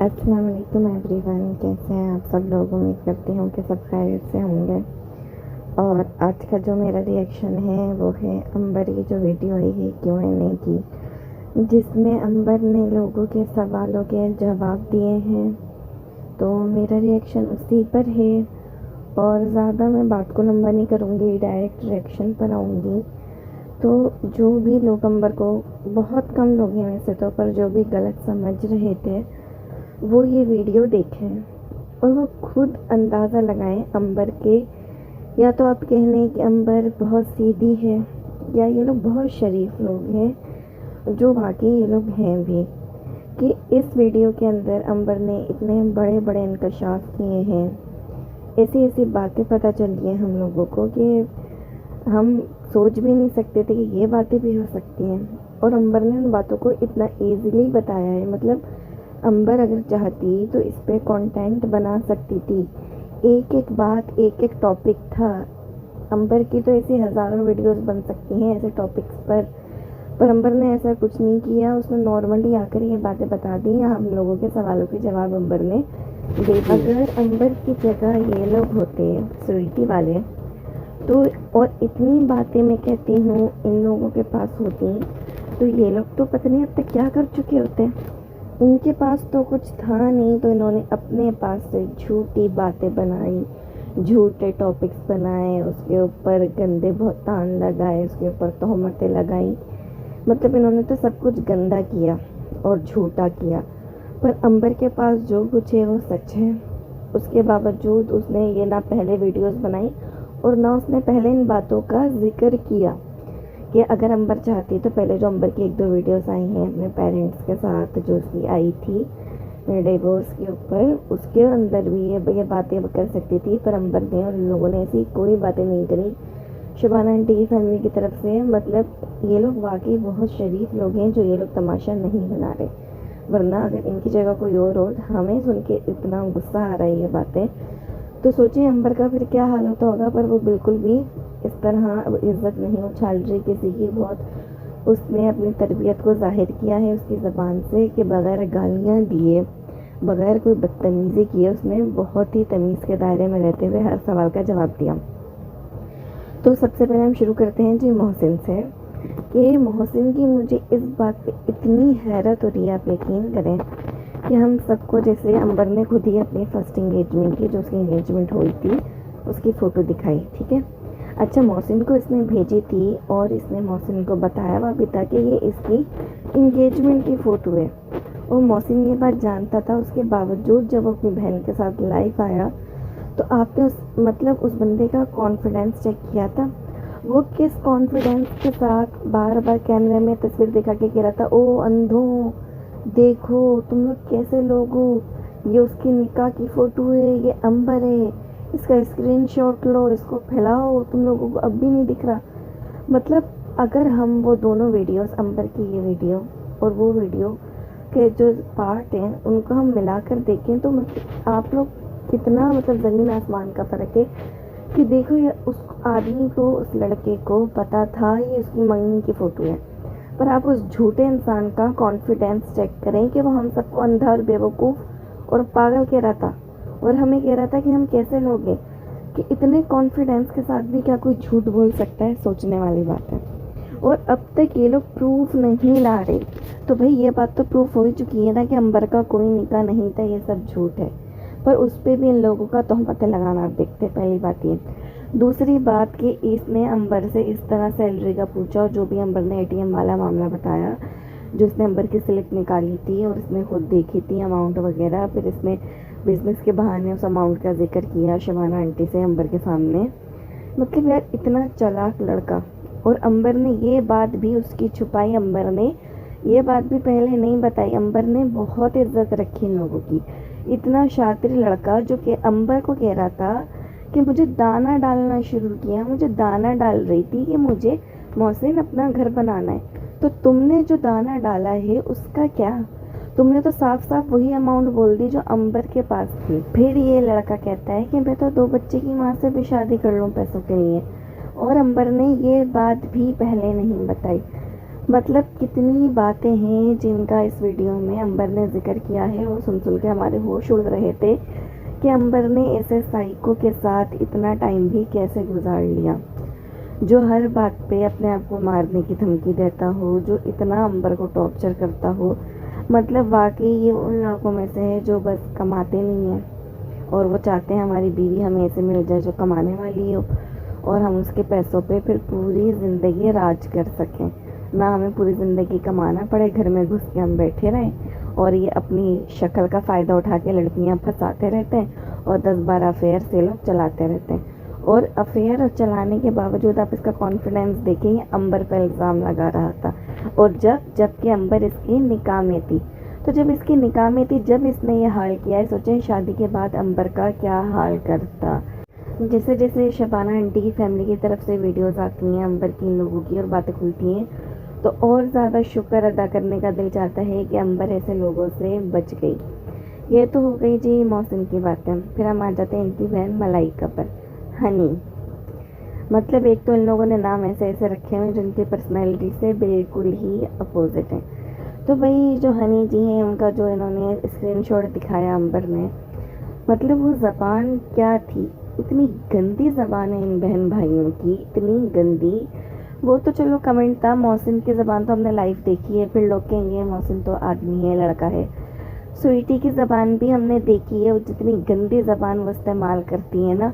السلام علیکم every one, کیسے ہیں آپ سب لوگ؟ امید کرتی ہوں کہ سب خیریت سے ہوں گے۔ اور آج کا جو میرا ریئیکشن ہے وہ ہے امبر کی جو ویڈیو آئی ہے Q&A کی، جس میں امبر نے لوگوں کے سوالوں کے جواب دیے ہیں۔ تو میرا ریئیکشن اسی پر ہے اور زیادہ میں بات کو لمبا نہیں کروں گی، ڈائریکٹ ریئیکشن پر آؤں گی۔ تو جو بھی لوگ امبر کو، بہت کم لوگ ہیں ویسے تو، پر جو بھی غلط سمجھ رہے تھے وہ یہ ویڈیو دیکھیں اور وہ خود اندازہ لگائیں امبر کے، یا تو آپ کہہ لیں کہ امبر بہت سیدھی ہے، یا یہ لوگ بہت شریف لوگ ہیں، جو واقعی یہ لوگ ہیں بھی، کہ اس ویڈیو کے اندر امبر نے اتنے بڑے بڑے انکشاف کیے ہیں، ایسی ایسی باتیں پتہ چلی ہیں ہم لوگوں کو کہ ہم سوچ بھی نہیں سکتے تھے کہ یہ باتیں بھی ہو سکتی ہیں۔ اور امبر نے ان باتوں کو اتنا ایزیلی بتایا ہے، مطلب امبر اگر چاہتی تو اس پہ کانٹینٹ بنا سکتی تھی، ایک ایک بات، ایک ایک ٹاپک تھا امبر کی، تو ایسی ہزاروں ویڈیوز بن سکتی ہیں ایسے ٹاپکس پر امبر نے ایسا کچھ نہیں کیا۔ اس نے نارملی آ کر یہ باتیں بتا دی، یا ہم لوگوں کے سوالوں کے جواب امبر نے دے دی۔ اگر امبر کی جگہ یہ لوگ ہوتے سویٹی والے تو، اور اتنی باتیں میں کہتی ہوں ان لوگوں کے پاس ہوتی، تو یہ لوگ تو پتہ نہیں اب تک کیا کر چکے ہوتے۔ ان کے پاس تو کچھ تھا نہیں، تو انہوں نے اپنے پاس سے جھوٹی باتیں بنائی، جھوٹے ٹاپکس بنائے، اس کے اوپر گندے بہتان لگائے، اس کے اوپر تہمتیں لگائی، مطلب انہوں نے تو سب کچھ گندا کیا اور جھوٹا کیا۔ پر امبر کے پاس جو کچھ ہے وہ سچ ہے۔ اس کے باوجود اس نے یہ نہ پہلے ویڈیوز بنائی اور نہ اس نے پہلے ان باتوں کا ذکر کیا، کہ اگر امبر چاہتی تو پہلے جو امبر کی ایک دو ویڈیوز آئی ہیں اپنے پیرنٹس کے ساتھ جو اس کی آئی تھی ڈیورس کے اوپر، اس کے اندر بھی یہ باتیں کر سکتی تھی، پر امبر نے اور ان لوگوں نے ایسی کوئی باتیں نہیں کری شبانہ آنٹی کی فیملی کی طرف سے۔ مطلب یہ لوگ واقعی بہت شریف لوگ ہیں، جو یہ لوگ تماشا نہیں بنا رہے، ورنہ اگر ان کی جگہ کوئی اور ہو، ہمیں سن کے اتنا غصہ آ رہا ہے یہ باتیں، تو سوچیں امبر کا پھر کیا حال ہوتا ہوگا۔ پر وہ بالکل بھی اس طرح عزت نہیں اچھال رہی کسی کی، بہت اس نے اپنی تربیت کو ظاہر کیا ہے اس کی زبان سے، کہ بغیر گالیاں دیے، بغیر کوئی بدتمیزی کیے، اس نے بہت ہی تمیز کے دائرے میں رہتے ہوئے ہر سوال کا جواب دیا۔ تو سب سے پہلے ہم شروع کرتے ہیں جی محسن سے، کہ محسن کی مجھے اس بات پہ اتنی حیرت ہو رہی ہے، آپ یقین کریں کہ ہم سب کو، جیسے امبر نے خود ہی اپنی فرسٹ انگیجمنٹ کی، جو اس کی انگیجمنٹ ہوئی تھی اس کی فوٹو دکھائی، ٹھیک ہے۔ اچھا محسن کو اس نے بھیجی تھی اور اس نے محسن کو بتایا ہوا بھی تھا کہ یہ اس کی انگیجمنٹ کی فوٹو ہے، اور محسن یہ بات جانتا تھا، اس کے باوجود جب وہ اپنی بہن کے ساتھ لائیو آیا تو آپ نے اس بندے کا کانفیڈنس چیک کیا تھا، وہ کس کانفیڈنس کے ساتھ بار بار کیمرے میں تصویر دکھا کے کہہ رہا تھا، او اندھوں دیکھو تم لوگ کیسے لوگ ہو، یہ اس کی نکاح کی فوٹو ہے، یہ امبر ہے، اس کا اسکرین شاٹ لو، اس کو پھیلاؤ، تم لوگوں کو اب بھی نہیں دکھ رہا۔ مطلب اگر ہم وہ دونوں ویڈیوز، امبر کی یہ ویڈیو اور وہ ویڈیو کے جو پارٹ ہیں ان کو ہم ملا کر دیکھیں، تو آپ لوگ کتنا زمین آسمان کا فرق ہے، کہ دیکھو یہ اس آدمی کو، اس لڑکے کو پتا تھا یہ اس کی منگنی کی فوٹو ہے، پر آپ اس جھوٹے انسان کا کانفیڈنس چیک کریں کہ وہ ہم سب کو اندھا اور بیوقوف اور پاگل کہہ رہا تھا، اور ہمیں کہہ رہا تھا کہ ہم کیسے لوگ ہیں، کہ اتنے کانفیڈنس کے ساتھ بھی کیا کوئی جھوٹ بول سکتا ہے، سوچنے والی بات ہے۔ اور اب تک یہ لوگ پروف نہیں لا رہے، تو بھئی یہ بات تو پروف ہو ہی چکی ہے نا کہ امبر کا کوئی نکاح نہیں تھا، یہ سب جھوٹ ہے، پر اس پہ بھی ان لوگوں کا تہمتیں لگانا دیکھتے۔ پہلی بات یہ، دوسری بات کہ اس نے امبر سے اس طرح سیلری کا پوچھا، اور جو بھی امبر نے ATM والا معاملہ بتایا، جو اس نے امبر کی سلپ نکالی تھی اور اس نے خود دیکھی تھی اماؤنٹ وغیرہ، پھر اس نے بزنس کے بہانے اس اماؤنٹ کا ذکر کیا شبانہ آنٹی سے امبر کے سامنے۔ مطلب یار اتنا چالاک لڑکا، اور امبر نے یہ بات بھی اس کی چھپائی، امبر نے یہ بات بھی پہلے نہیں بتائی، امبر نے بہت عزت رکھی ان لوگوں کی۔ اتنا شاطر لڑکا جو کہ امبر کو کہہ رہا تھا کہ مجھے دانہ ڈالنا شروع کیا، مجھے دانہ ڈال رہی تھی کہ مجھے محسن اپنا گھر بنانا ہے، تو تم نے جو دانہ ڈالا ہے اس کا کیا؟ تم نے تو صاف صاف وہی اماؤنٹ بول دی جو امبر کے پاس تھی۔ پھر یہ لڑکا کہتا ہے کہ میں تو 2 بچے کی ماں سے بھی شادی کر لوں پیسوں کے لیے، اور امبر نے یہ بات بھی پہلے نہیں بتائی۔ مطلب کتنی باتیں ہیں جن کا اس ویڈیو میں امبر نے ذکر کیا ہے، اور سن سن کے ہمارے ہوش اڑ رہے تھے کہ امبر نے ایسے سائیکو کے ساتھ اتنا ٹائم بھی کیسے گزار لیا، جو ہر بات پہ اپنے آپ کو مارنے کی دھمکی دیتا ہو، جو اتنا امبر کو ٹارچر کرتا ہو۔ مطلب واقعی یہ ان لڑکوں میں سے ہے جو بس کماتے نہیں ہیں، اور وہ چاہتے ہیں ہماری بیوی ہمیں ایسے مل جائے جو کمانے والی ہو، اور ہم اس کے پیسوں پہ پھر پوری زندگی راج کر سکیں، نہ ہمیں پوری زندگی کمانا پڑے، گھر میں گھس کے ہم بیٹھے رہیں، اور یہ اپنی شکل کا فائدہ اٹھا کے لڑکیاں پھنساتے رہتے ہیں، اور 10-12 افیئر سے لوگ چلاتے رہتے ہیں۔ اور افیئر چلانے کے باوجود آپ اس کا کانفیڈنس دیکھیں، یہ امبر پہ الزام لگا رہا تھا، اور جب کہ امبر اس کی نکاح میں تھی، تو جب اس کی نکاح میں تھی، جب اس نے یہ حال کیا ہے، سوچیں شادی کے بعد امبر کا کیا حال کرتا۔ جیسے جیسے شبانہ آنٹی کی فیملی کی طرف سے ویڈیوز آتی ہیں امبر کی، ان لوگوں کی، اور باتیں کھلتی ہیں، تو اور زیادہ شکر ادا کرنے کا دل چاہتا ہے کہ امبر ایسے لوگوں سے بچ گئی۔ یہ تو ہو گئی جی محسن کی باتیں، پھر ہم آ جاتے ہیں ان کی بہن ملائکہ پر، ہنی۔ مطلب ایک تو ان لوگوں نے نام ایسے ایسے رکھے ہیں جن کی پرسنالٹی سے بالکل ہی اپوزٹ ہیں۔ تو بھائی جو ہنی جی ہیں، ان کا جو انہوں نے اسکرین شاٹ دکھایا امبر نے، مطلب وہ زبان کیا تھی، اتنی گندی زبان ہے ان بہن بھائیوں کی، اتنی گندی۔ وہ تو چلو کمنٹ تھا، محسن کی زبان تو ہم نے لائیو دیکھی ہے، پھر لوگ کہیں گے محسن تو آدمی ہے، لڑکا ہے۔ سویٹی کی زبان بھی ہم نے دیکھی ہے، وہ جتنی گندی زبان وہ استعمال کرتی ہیں نا،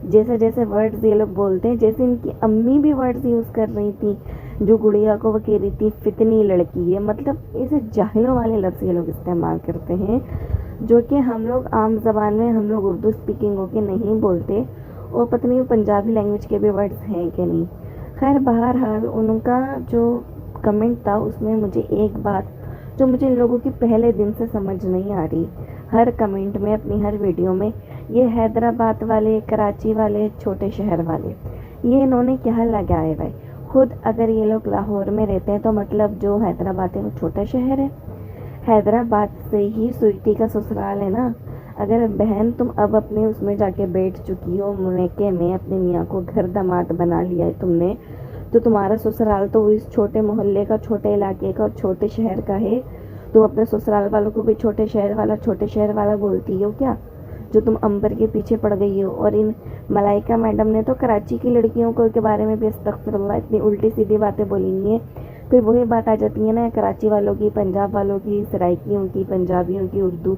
جیسے جیسے ورڈز یہ لوگ بولتے ہیں، جیسے ان کی امی بھی ورڈز یوز کر رہی تھی، جو گڑیا کو وہ کہہ رہی تھی فتنی لڑکی ہے۔ مطلب ایسے جاہلوں والے لفظ یہ لوگ استعمال کرتے ہیں، جو کہ ہم لوگ عام زبان میں، ہم لوگ اردو اسپیکنگ ہو کے نہیں بولتے، اور پتہ نہیں وہ پنجابی لینگویج کے بھی ورڈز ہیں کہ نہیں۔ خیر بہرحال ان کا جو کمنٹ تھا، اس میں مجھے ایک بات جو مجھے ان لوگوں کی پہلے دن سے سمجھ نہیں آ رہی، ہر کمنٹ میں، اپنی ہر ویڈیو میں، یہ حیدرآباد والے، کراچی والے، چھوٹے شہر والے، یہ انہوں نے کیا لگائے بھائی؟ خود اگر یہ لوگ لاہور میں رہتے ہیں تو مطلب جو حیدرآباد ہے وہ چھوٹا شہر ہے؟ حیدرآباد سے ہی سویٹی کا سسرال ہے نا۔ اگر بہن تم اب اپنے اس میں جا کے بیٹھ چکی ہو، میکے میں اپنے میاں کو گھر داماد بنا لیا ہے تم نے، تو تمہارا سسرال تو اس چھوٹے محلے کا، چھوٹے علاقے کا اور چھوٹے شہر کا ہے، تم اپنے سسرال والوں کو بھی چھوٹے شہر والا بولتی ہو کیا، جو تم امبر کے پیچھے پڑ گئی ہو؟ اور ان ملائکہ میڈم نے تو کراچی کی لڑکیوں کو کے بارے میں بھی استغفر اللہ اتنی الٹی سیدھی باتیں بولی ہیں۔ پھر وہی بات آ جاتی ہے نا کراچی والوں کی، پنجاب والوں کی، سرائکیوں کی، پنجابیوں کی، اردو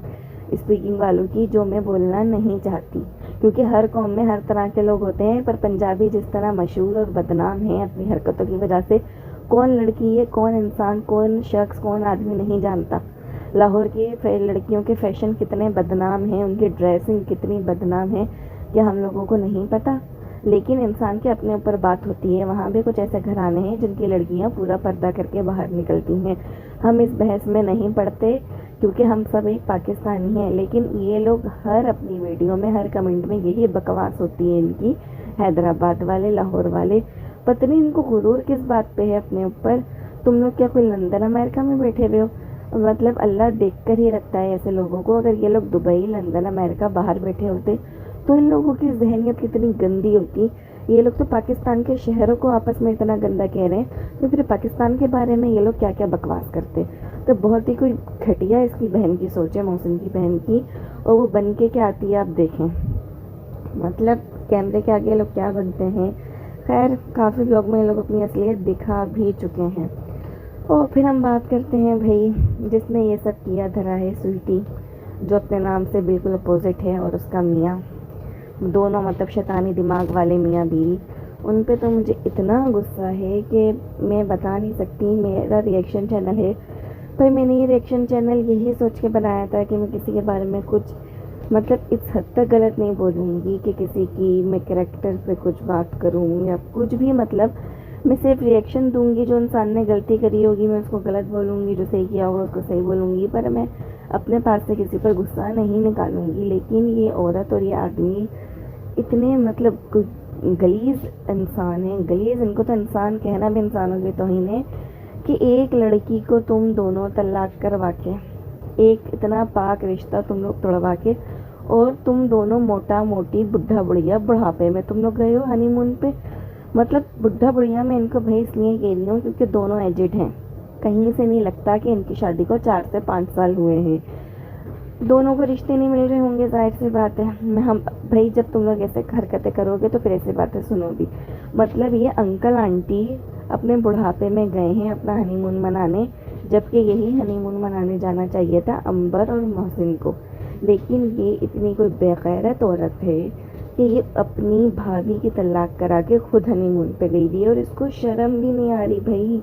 اسپیکنگ والوں کی، جو میں بولنا نہیں چاہتی، کیونکہ ہر قوم میں ہر طرح کے لوگ ہوتے ہیں، پر پنجابی جس طرح مشہور اور بدنام ہیں اپنی حرکتوں کی وجہ سے، کون لڑکی ہے، کون انسان، کون شخص، کون آدمی نہیں جانتا۔ لاہور کی لڑکیوں کے فیشن کتنے بدنام ہیں، ان کی ڈریسنگ کتنی بدنام ہے، کیا ہم لوگوں کو نہیں پتہ؟ لیکن انسان کے اپنے اوپر بات ہوتی ہے، وہاں بھی کچھ ایسے گھرانے ہیں جن کی لڑکیاں پورا پردہ کر کے باہر نکلتی ہیں۔ ہم اس بحث میں نہیں پڑتے کیونکہ ہم سب ایک پاکستانی ہیں، لیکن یہ لوگ ہر اپنی ویڈیو میں، ہر کمنٹ میں یہی بکواس ہوتی ہے ان کی، حیدرآباد والے، لاہور والے۔ پتہ نہیں ان کو غرور کس بات پہ ہے اپنے اوپر؟ تم لوگ کیا کوئی لندن امریکہ میں بیٹھے ہوئے ہو؟ مطلب اللہ دیکھ کر ہی رکھتا ہے ایسے لوگوں کو۔ اگر یہ لوگ دبئی، لندن، امریکہ باہر بیٹھے ہوتے تو ان لوگوں کی ذہنیت کتنی گندی ہوتی۔ یہ لوگ تو پاکستان کے شہروں کو آپس میں اتنا گندا کہہ رہے ہیں، تو پھر پاکستان کے بارے میں یہ لوگ کیا کیا بکواس کرتے۔ تو بہت ہی کوئی گھٹیا اس کی بہن کی سوچ ہے، محسن کی بہن کی، اور وہ بن کے کیا آتی ہے آپ دیکھیں، مطلب کیمرے کے آگے لوگ کیا بنتے ہیں۔ خیر کافی لوگ میں یہ لوگ اپنی اصلیت دکھا بھی چکے ہیں۔ اور پھر ہم بات کرتے ہیں بھائی جس نے یہ سب کیا دھرا ہے، سویٹی، جو اپنے نام سے بالکل اپوزٹ ہے، اور اس کا میاں، دونوں مطلب شیطانی دماغ والے میاں بیوی۔ ان پہ تو مجھے اتنا غصہ ہے کہ میں بتا نہیں سکتی۔ میرا ریئیکشن چینل ہے، پر میں نے یہ ریئیکشن چینل یہی سوچ کے بنایا تھا کہ میں کسی کے بارے میں کچھ مطلب اس حد تک غلط نہیں بولوں گی کہ کسی کی میں کریکٹر پہ کچھ بات کروں یا کچھ بھی، مطلب میں صرف ریئیکشن دوں گی، جو انسان نے غلطی کری ہوگی میں اس کو غلط بولوں گی، جو صحیح کیا ہوگا اس کو صحیح بولوں گی، پر میں اپنے پاس سے کسی پر غصہ نہیں نکالوں گی۔ لیکن یہ عورت اور یہ آدمی اتنے مطلب غلیظ انسان ہیں، غلیظ، ان کو تو انسان کہنا بھی انسانوں کی توہین ہے، کہ ایک لڑکی کو تم دونوں طلاق کروا کے، ایک اتنا پاک رشتہ تم لوگ توڑوا کے، اور تم دونوں موٹا موٹی بڈھا بڑھیا بڑھاپے میں تم لوگ گئے ہو ہنی مون پہ۔ مطلب بڈھا بڑھیا میں ان کو بھائی اس لیے کہہ رہی ہوں کیونکہ دونوں ایجڈ ہیں، کہیں سے نہیں لگتا کہ ان کی شادی کو 4 سے 5 سال ہوئے ہیں، دونوں کو رشتے نہیں مل رہے ہوں گے، ظاہر سی بات ہے۔ ہم بھائی جب تم لوگ ایسے حرکتیں کرو گے تو پھر ایسی باتیں سنو گی۔ مطلب یہ انکل آنٹی اپنے بڑھاپے میں گئے ہیں اپنا ہنی مون منانے، جبکہ یہی ہنی مون منانے جانا چاہیے تھا عمبر اور محسن کو، لیکن یہ اتنی کوئی بے غیرت عورت ہے کہ یہ اپنی بھابھی کی طلاق کرا کے خود ہنی مون پہ گئی دی، اور اس کو شرم بھی نہیں آ رہی بھائی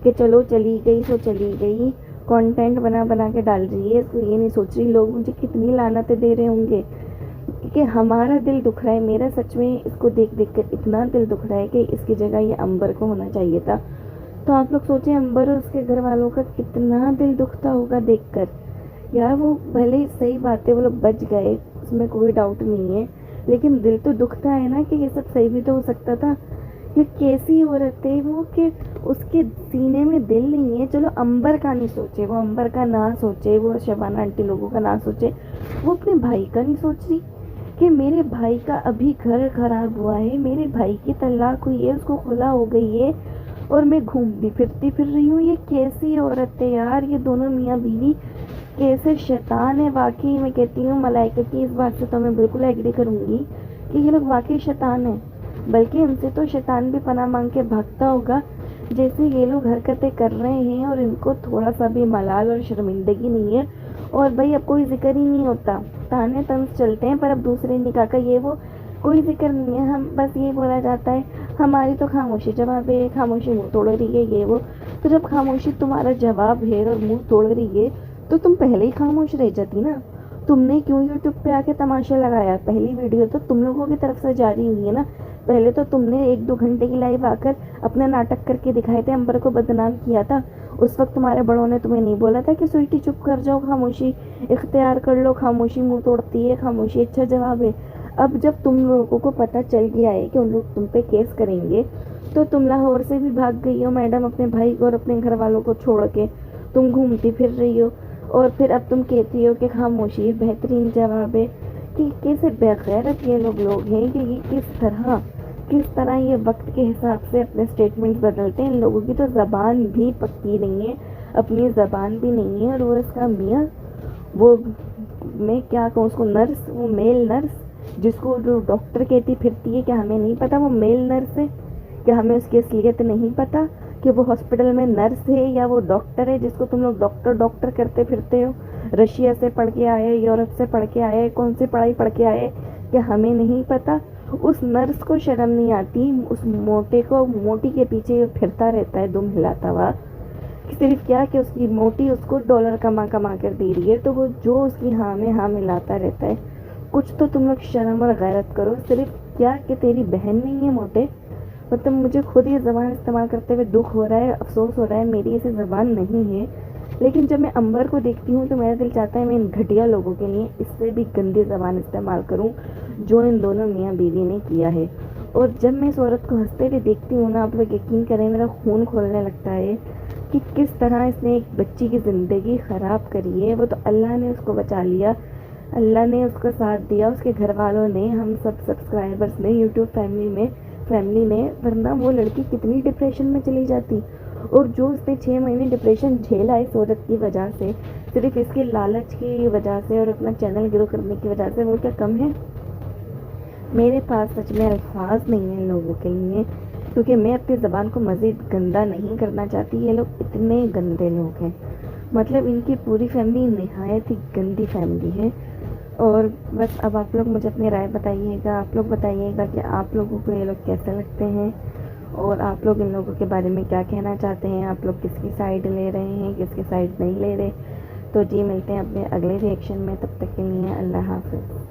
کہ چلو چلی گئی سو چلی گئی، کانٹینٹ بنا بنا کے ڈال رہی ہے، اس کو یہ نہیں سوچ رہی لوگ مجھے کتنی لعنتیں دے رہے ہوں گے، کہ ہمارا دل دکھ رہا ہے، میرا سچ میں اس کو دیکھ دیکھ کر اتنا دل دکھ رہا ہے کہ اس کی جگہ یہ عمبر کو ہونا چاہیے تھا۔ تو آپ لوگ سوچیں عمبر اور اس کے گھر والوں کا کتنا دل دکھتا ہوگا دیکھ کر۔ یار وہ بھلے صحیح بات ہے وہ لوگ بچ گئے، اس میں کوئی ڈاؤٹ نہیں ہے، لیکن دل تو دکھتا ہے نا کہ یہ سب صحیح بھی تو ہو سکتا تھا۔ یہ کیسی عورت ہے وہ کہ اس کے سینے میں دل نہیں ہے۔ چلو عمبر کا نہیں سوچے، وہ عمبر کا نہ سوچے، وہ شبانہ آنٹی لوگوں کا نہ سوچے، وہ اپنے بھائی کا نہیں سوچ رہی کہ میرے بھائی کا ابھی گھر خراب ہوا ہے، میرے بھائی کی طلاق ہوئی ہے، اس کو خلا ہو گئی ہے اور میں گھومتی پھرتی پھر رہی ہوں۔ یہ کیسی عورت ہے یار، یہ دونوں میاں بیوی کیسے شیطان ہے۔ واقعی میں کہتی ہوں ملائکہ کی اس بات سے تو میں بالکل ایگری کروں گی کہ یہ لوگ واقعی شیطان ہیں، بلکہ ان سے تو شیطان بھی پناہ مانگ کے بھاگتا ہوگا جیسے یہ لوگ حرکتیں کر رہے ہیں، اور ان کو تھوڑا سا بھی ملال اور شرمندگی نہیں ہے۔ اور بھائی اب کوئی ذکر ہی نہیں ہوتا، تانے طنز چلتے ہیں پر اب دوسرے نکاح کا یہ وہ کوئی ذکر نہیں ہے، ہم بس یہ بولا جاتا ہے ہماری تو خاموشی جواب ہے، خاموشی منہ توڑ رہی ہے یہ وہ۔ تو جب خاموشی تمہارا جواب ہے اور منہ توڑ رہی ہے تو تم پہلے ہی خاموش رہ جاتی نا۔ تم نے کیوں یوٹیوب پہ آ کے تماشا لگایا؟ پہلی ویڈیو تو تم لوگوں کی طرف سے جاری ہوئی ہے نا، پہلے تو تم نے 1-2 گھنٹے کی لائیو آ کر اپنا ناٹک کر کے دکھائے تھے، عمبر کو بدنام کیا تھا۔ اس وقت تمہارے بڑوں نے تمہیں نہیں بولا تھا کہ سویٹی چپ کر جاؤ، خاموشی اختیار کر لو، خاموشی منہ توڑتی ہے، خاموشی اچھا جواب ہے۔ اب جب تم لوگوں کو پتہ چل گیا ہے کہ ان لوگ تم پہ کیس کریں گے تو تم لاہور سے بھی بھاگ گئی ہو میڈم اپنے بھائی کو اور اپنے گھر والوں کو چھوڑ کے، تم گھومتی پھر رہی ہو، اور پھر اب تم کہتی ہو کہ خاموشی بہترین جواب ہے۔ کہ کیسے بغیرت یہ لوگ ہیں کہ یہ کس طرح یہ وقت کے حساب سے اپنے سٹیٹمنٹس بدلتے ہیں۔ ان لوگوں کی تو زبان بھی پکی نہیں ہے، اپنی زبان بھی نہیں ہے، اور وہ اس کا میاں، وہ میں کیا کہوں اس کو، نرس، وہ میل نرس جس کو جو ڈاکٹر کہتی پھرتی ہے، کیا ہمیں نہیں پتا وہ میل نرس ہے؟ کیا ہمیں اس کی اصلیت نہیں پتا کہ وہ ہاسپٹل میں نرس ہے یا وہ ڈاکٹر ہے جس کو تم لوگ ڈاکٹر کرتے پھرتے ہو؟ رشیا سے پڑھ کے آئے، یورپ سے پڑھ کے آئے، کون سی پڑھائی پڑھ کے آئے، کیا ہمیں نہیں پتا؟ اس نرس کو شرم نہیں آتی، اس موٹی کے پیچھے پھرتا رہتا ہے دم ہلاتا ہوا، صرف کیا کہ اس کی موٹی اس کو ڈالر کما کر دے رہی ہے، تو وہ جو اس کی ہاں میں ہاں ملاتا رہتا ہے۔ کچھ تو تم لوگ شرم اور غیرت کرو، صرف کیا کہ تیری بہن نہیں ہے موٹے؟ مطلب مجھے خود یہ زبان استعمال کرتے ہوئے دکھ ہو رہا ہے، افسوس ہو رہا ہے، میری ایسی زبان نہیں ہے، لیکن جب میں عمبر کو دیکھتی ہوں تو میرا دل چاہتا ہے میں ان گھٹیا لوگوں کے لیے اس سے بھی گندی زبان استعمال کروں جو ان دونوں میاں بیوی نے کیا ہے۔ اور جب میں اس عورت کو ہنستے ہوئے دیکھتی ہوں نا، آپ لوگ یقین کریں میرا خون کھولنے لگتا ہے کہ کس طرح اس نے ایک بچی کی زندگی خراب کری ہے۔ وہ تو اللہ نے اس کو بچا لیا، اللہ نے اس کو ساتھ دیا، اس کے گھر والوں نے، ہم سب سبسکرائبرز نے، یوٹیوب فیملی نے، ورنہ وہ لڑکی کتنی ڈپریشن میں چلی جاتی۔ اور جو اس نے 6 مہینے ڈپریشن جھیلا اس عورت کی وجہ سے، صرف اس کے لالچ کی وجہ سے اور اپنا چینل گرو کرنے کی وجہ سے، وہ کیا کم ہے؟ میرے پاس سچ میں الفاظ نہیں ہیں ان لوگوں کے لیے، کیونکہ میں اپنی زبان کو مزید گندا نہیں کرنا چاہتی۔ یہ لوگ اتنے گندے لوگ ہیں، مطلب ان کی پوری فیملی نہایت ہی گندی فیملی ہے۔ اور بس اب آپ لوگ مجھے اپنی رائے بتائیے گا، آپ لوگ بتائیے گا کہ آپ لوگوں کو یہ لوگ کیسے لگتے ہیں، اور آپ لوگ ان لوگوں کے بارے میں کیا کہنا چاہتے ہیں، آپ لوگ کس کی سائیڈ لے رہے ہیں، کس کی سائیڈ نہیں لے رہے۔ تو جی ملتے ہیں اپنے اگلے ریئیکشن میں، تب تک کے لیے اللہ حافظ۔